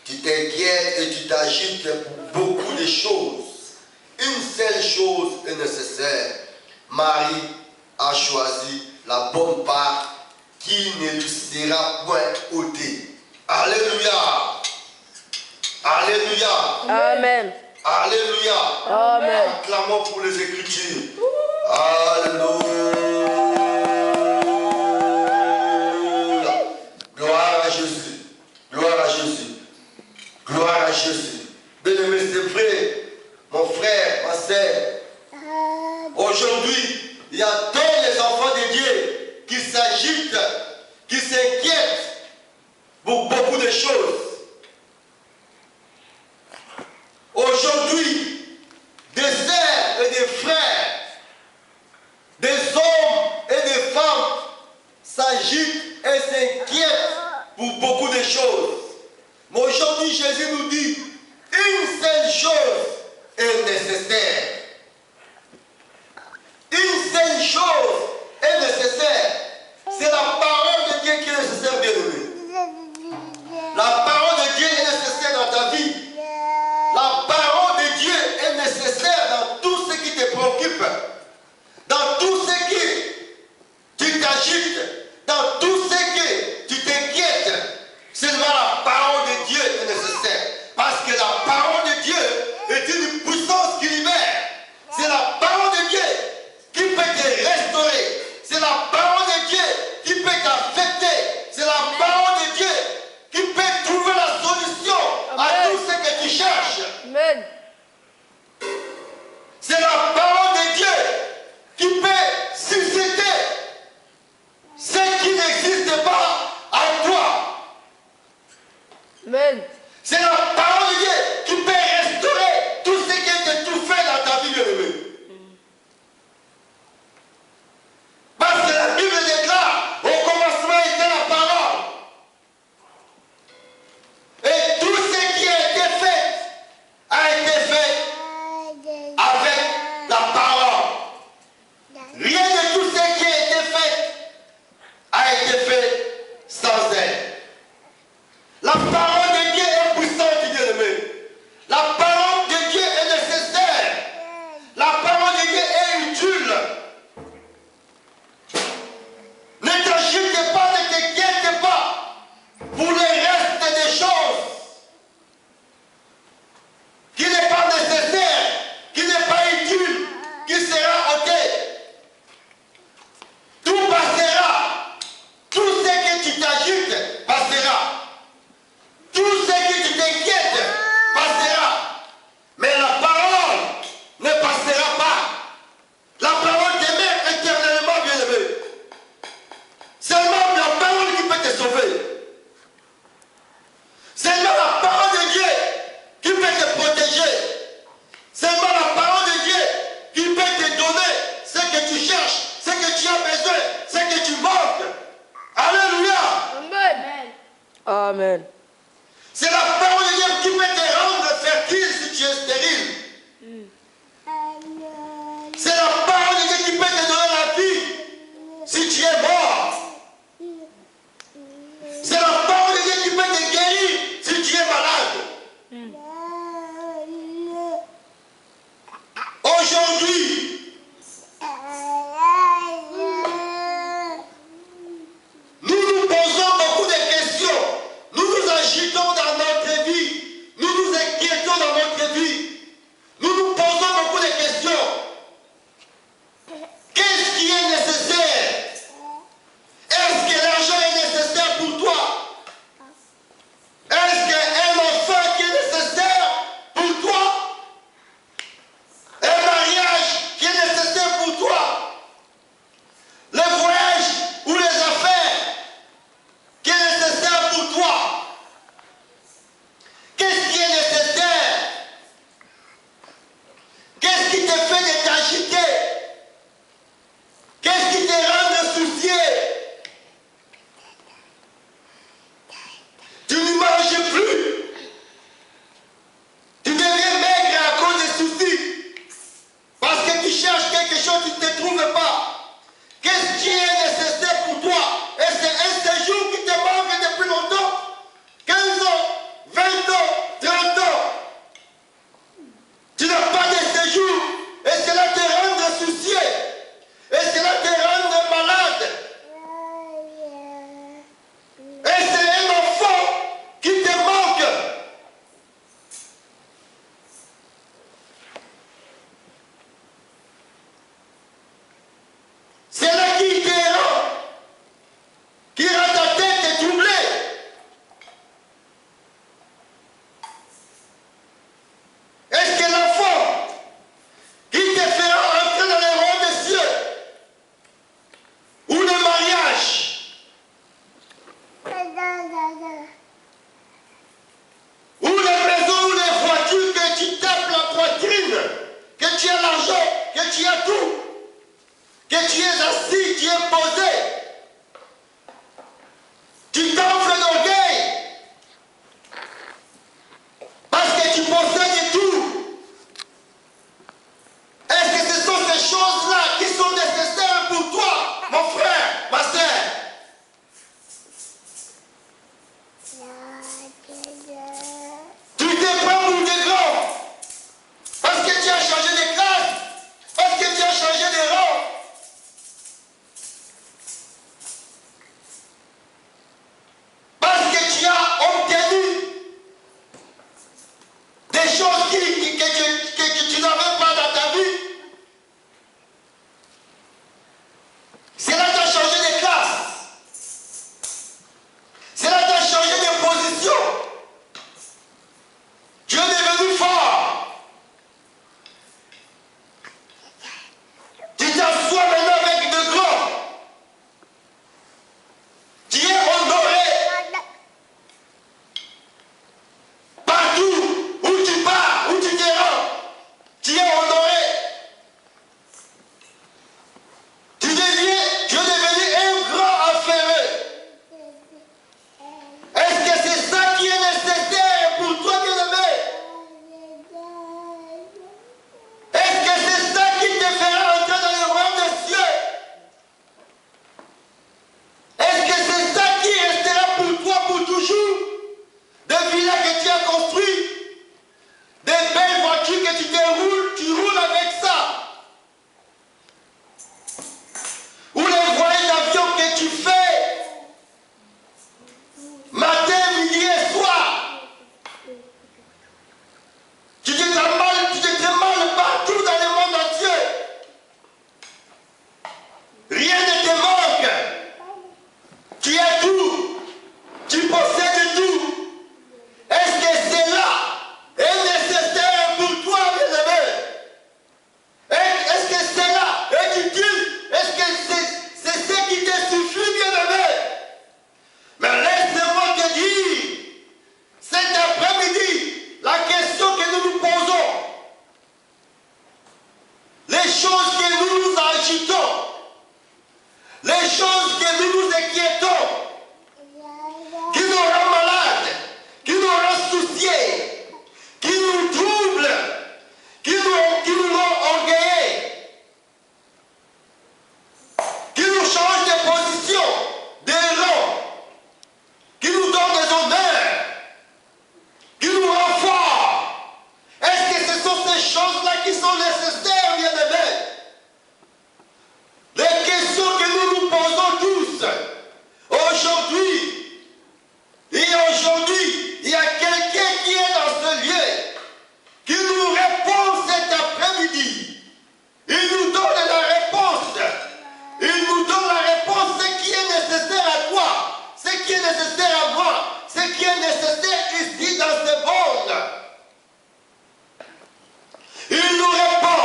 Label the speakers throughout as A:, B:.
A: Tu t'inquiètes et tu t'agites pour beaucoup de des choses, une seule chose est nécessaire. Marie a choisi la bonne part qui ne lui sera point ôtée. Alléluia. Alléluia.
B: Amen.
A: Alléluia.
B: Amen.
A: Acclamons pour les Écritures. Alléluia. Gloire à Jésus. Gloire à Jésus. Gloire à Jésus. Bien-aimé, c'est vrai, mon frère, ma sœur. Aujourd'hui, il y a tous les enfants de Dieu qui s'agitent, qui s'inquiètent pour beaucoup de choses. Aujourd'hui, des sœurs et des frères, des hommes et des femmes s'agitent et s'inquiètent pour beaucoup de choses. Mais aujourd'hui, Jésus nous dit, une seule chose est nécessaire. Une seule chose est nécessaire. C'est la parole de Dieu qui est nécessaire, bien-aimé. La parole de Dieu est nécessaire dans ta vie. La parole de Dieu est nécessaire dans tout ce qui te préoccupe. Dans tout ce qui tu t'agites. Dans tout ce que tu t'inquiètes. Seulement la parole de Dieu est nécessaire. Parce que la parole de Dieu est une puissance qui libère. C'est la parole de Dieu qui peut te restaurer. C'est la parole de Dieu qui peut t'affecter. C'est la parole de Dieu qui peut trouver la solution à tout ce que tu cherches.
B: Amen.
A: C'est la parole de Dieu qui peut susciter ce qui n'existe pas en toi.
B: Amen.
A: C'est la parole de Dieu qui peut restaurer tout ce qui est étouffé dans ta vie, bien-aimé. Parce que la Bible déclare, au commencement était la parole. Et tout ce qui a été fait que tu es assis, tu es posé, tu t'enfles d'orgueil, parce que tu possèdes tout. Est-ce que ce sont ces choses-là qui sont nécessaires pour toi, mon frère, ma sœur? Tu te prends pour des grands parce que tu as changé de classe, parce que tu as changé de rang. Parce que tu as obtenu des choses que tu n'avais pas dans ta vie. Cela t'a changé de classe. Cela t'a changé de position. Tu es devenu fort. Tu t'assois maintenant avec de grands. Tu es honoré. Partout où tu pars, où tu te rends, tu es honoré. Tu es devenu un grand affairé. Est-ce que c'est ça qui est nécessaire pour toi, bien-aimé? Est-ce que c'est ça qui te fera entrer dans le royaume des cieux? Est-ce que c'est ça qui restera pour toi pour toujours? Des villas que tu as construites, des belles voitures que tu roules avec ça. Ou les voyages d'avion que tu fais matin, midi et soir. Tu te trimbales partout dans le monde entier. Rien ne te manque. Tu as tout. Tu possèdes tout. Est-ce que cela est nécessaire pour toi, bien-aimé? Est-ce que cela est utile? Est-ce que c'est ce qui te suffit, bien-aimé? Mais laisse-moi te dire, cet après-midi, la question que nous nous posons, les choses que nous nous agitons, les choses que nous nous inquiétons, qui nous rend malades, qui nous rend souciés, qui nous troublent, qui nous rend orgueillés, qui nous changent de position, de rang, qui nous donne des honneurs, qui nous rend forts. Est-ce que ce sont ces choses-là qui sont nécessaires, bien-aimés? Les questions que nous nous posons tous aujourd'hui. Et aujourd'hui, il y a quelqu'un qui est dans ce lieu, qui nous répond cet après-midi. Il nous donne la réponse. Il nous donne la réponse, ce qui est nécessaire à toi, ce qui est nécessaire à moi, ce qui est nécessaire ici dans ce monde. Il nous répond.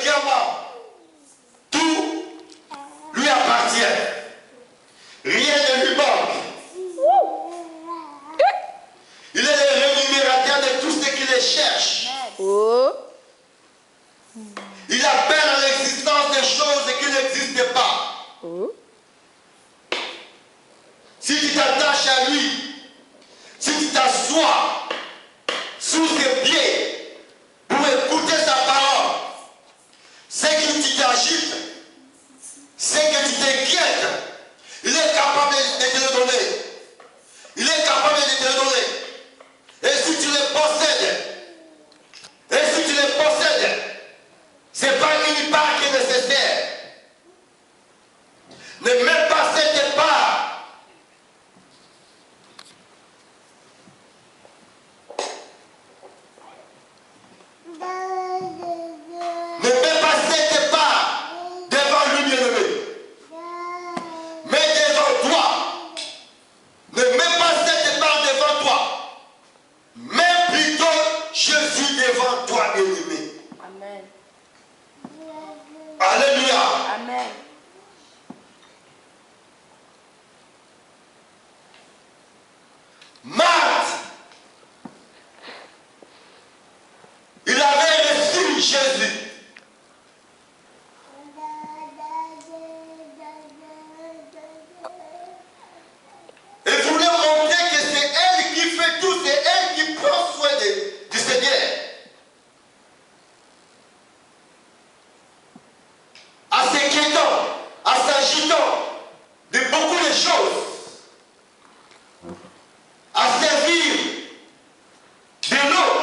A: diamant. Tout lui appartient. Rien ne lui manque. Il est le rémunérateur de tout ce qui les cherche.
B: Oh.
A: Il appelle à l'existence des choses qui n'existent pas.
B: Oh.
A: Si tu t'attaches à lui, si tu t'assois sous ses pieds pour écouter sa parole, c'est que tu t'agites, c'est que tu t'inquiètes, il est capable de te le donner. Il est capable de te le donner. Et si tu les possèdes, c'est pas une part qui est nécessaire. Ne mets pas cette part. Ne mets pas cette part devant lui, bien-aimé. Mais devant toi. Ne mets pas cette part devant toi. Mets plutôt Jésus devant toi, bien-aimé.
B: Amen.
A: Alléluia.
B: Amen.
A: Marthe, il avait reçu Jésus. Et voulait montrer que c'est elle qui fait tout, c'est elle qui prend soin du Seigneur. En s'inquiétant, en s'agitant de beaucoup de choses, à servir de l'eau,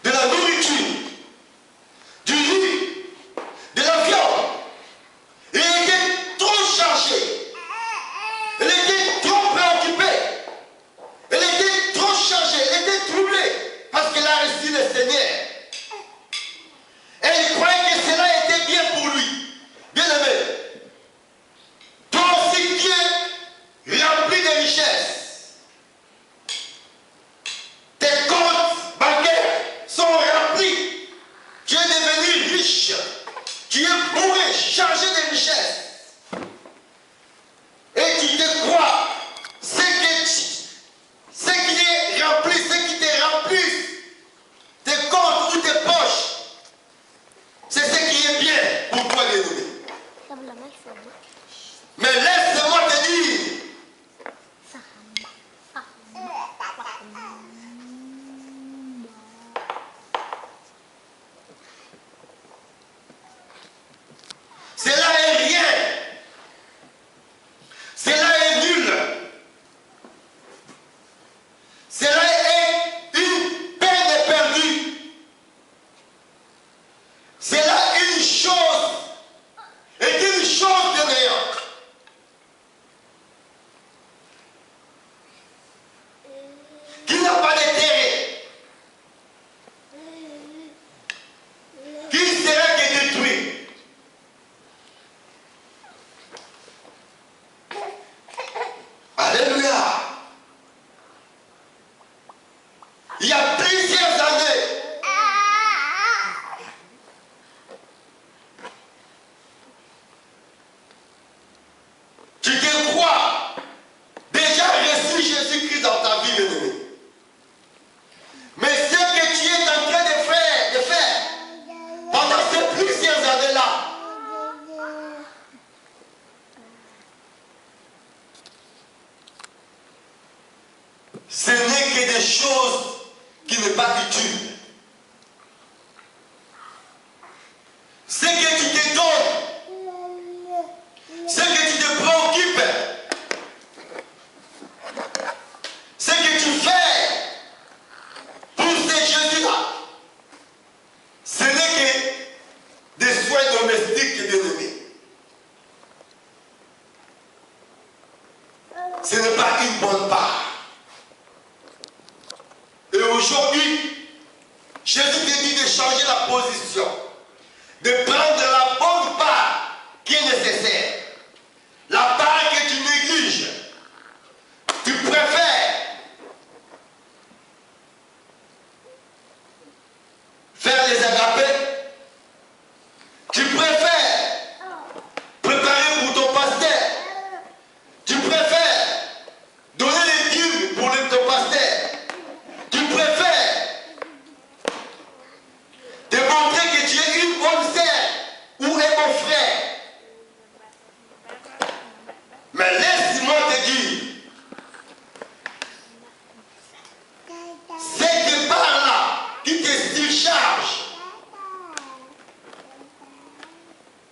A: de la nourriture, du riz, de la viande. Il était trop chargé. Elle était trop préoccupée. Elle était trop chargée. Elle était troublée parce qu'elle a reçu le Seigneur. Elle croyait que cela était bien pour lui. Bien aimé, toi aussi tu es rempli de richesses. Tes comptes bancaires sont remplis. Tu es devenu riche. Tu es bourré, chargé de richesses. Et tu te crois, ce qui est rempli, ce qui te remplit, tes comptes ou tes poches, c'est ce qui est bien pour toi, bien-aimé. Mais laisse-moi te dire, cela est rien. Cela est nul. Cela est une peine perdue. Cela est une chose de néant. Qui n'a pas d'intérêt. Qui sera que détruit. Alléluia. Il y a plusieurs années, tu te crois déjà reçu Jésus-Christ dans ta vie, bien-aimé. Mais ce que tu es en train de faire pendant ces plusieurs années-là, ce n'est que des choses qui n'est pas utiles. Ce que tu te donnes, ce que tu te préoccupes, ce que tu fais pour ces Jésus-là, ce n'est que des soins domestiques, bien-aimés. Ce n'est pas une bonne part. Et aujourd'hui, Jésus te dit de changer la position, de prendre la bonne part qui est nécessaire. La part que tu négliges, tu préfères faire les agapés,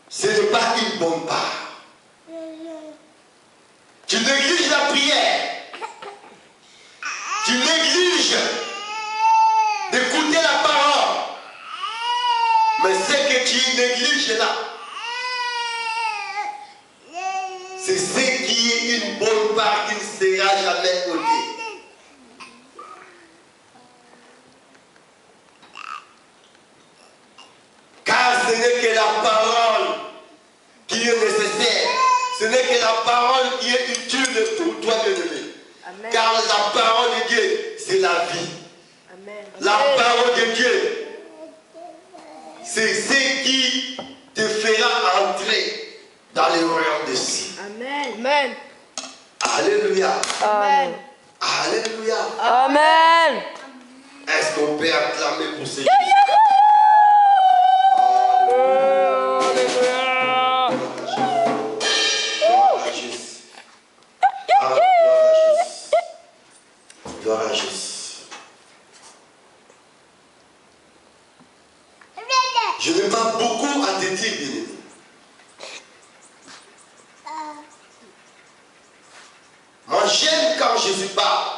A: ce n'est pas une bonne part. Tu négliges la prière. Tu négliges d'écouter la parole. Mais ce que tu négliges là, c'est ce qui est une bonne part qui ne sera jamais ôtée. Car ce n'est que la parole qui est nécessaire. Ce n'est que la parole qui est utile pour toi, bien-aimé. Car la parole de Dieu, c'est la vie. Amen. La parole de Dieu, c'est ce qui te fera entrer dans les royaumes des cieux. Amen. Amen. Alléluia.
B: Amen.
A: Alléluia.
B: Amen.
A: Est-ce qu'on peut acclamer pour ces Gloire à Jésus. Je n'ai pas beaucoup à te dire, bien-aimé. Moi, j'aime quand Jésus parle.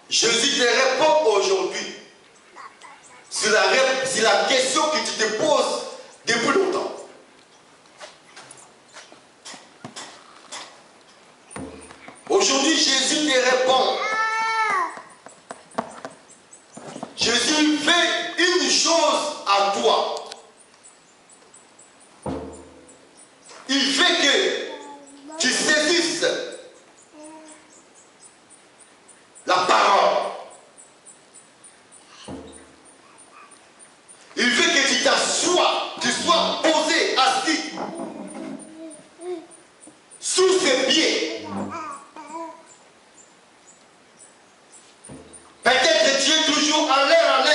A: Jésus te répond aujourd'hui sur la question que tu te poses depuis longtemps. Aujourd'hui, Jésus te répond. Jésus fait une chose à toi. Il fait que tu saisisses la parole. Il veut que tu t'assoies, tu sois posé, assis, sous ses pieds. Peut-être tu es toujours en l'air.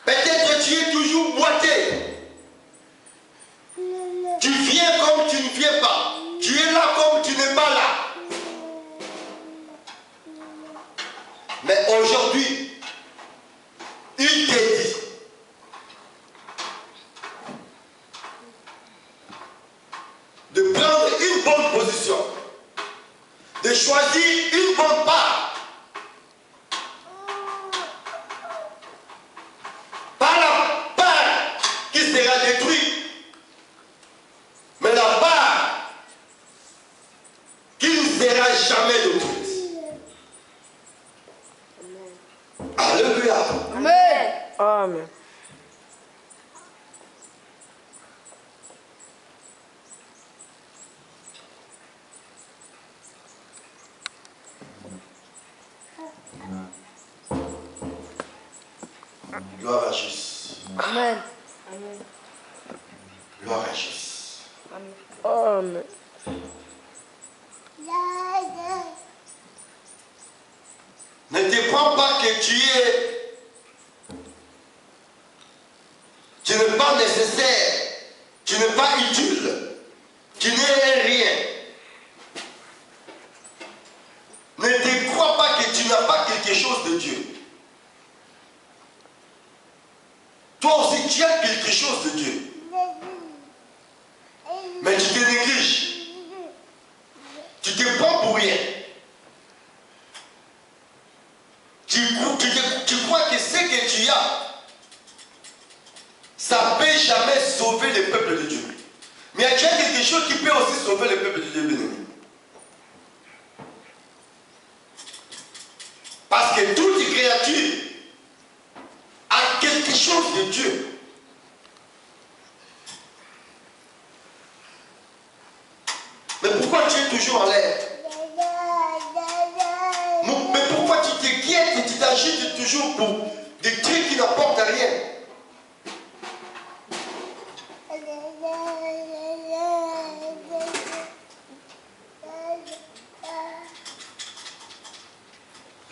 A: Peut-être tu es toujours boité. Tu viens comme tu ne viens pas. Tu es là comme tu n'es pas là. Mais aujourd'hui, il te dit de prendre une bonne position, de choisir une bonne part. Pas la part qui sera détruite, mais la part qui ne sera jamais détruite. Alléluia.
B: Amen. Amen.
A: Gloire à Jésus.
B: Amen. Amen.
A: Gloire à Jésus.
B: Amen.
A: Ne te prends pas que tu n'es pas nécessaire, tu n'es pas utile, tu n'es rien. Ne te crois pas que tu n'as pas quelque chose de Dieu. Toi aussi tu as quelque chose de Dieu. Mais tu te négliges. Tu te prends pour rien. Tu crois que ce que tu as, ça ne peut jamais sauver le peuple de Dieu. Mais tu as quelque chose qui peut aussi sauver le peuple de Dieu, bien-aimé. Parce que toute créature a quelque chose de Dieu. Mais pourquoi tu es toujours en l'air? Mais pourquoi tu t'inquiètes et tu t'agites toujours pour des trucs qui n'apportent rien?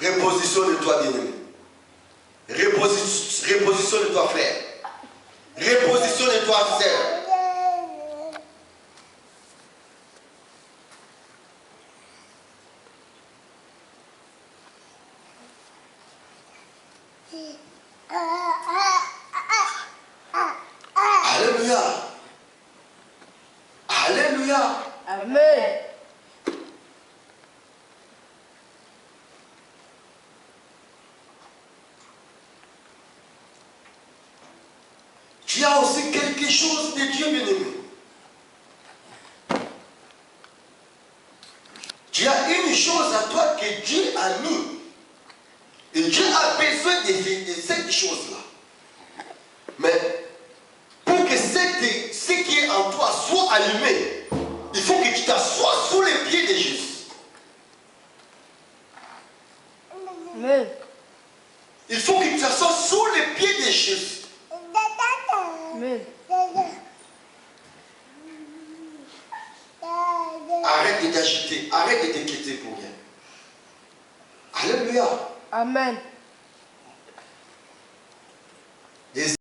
A: Repositionne-toi, bien-aimé. Repositionne-toi, frère. Repositionne-toi, sœur. Tu as aussi quelque chose de Dieu, bien-aimé. Tu as une chose à toi que Dieu a mis. Et Dieu a besoin de cette chose-là. Mais pour que ce qui est en toi soit allumé, il faut que tu t'assoies sous les pieds de Jésus.
B: Amen.
A: Il faut que tu t'assoies sous les pieds de Jésus.
B: Amen.
A: Arrête de t'agiter, arrête de t'inquiéter pour rien. Alléluia.
B: Amen.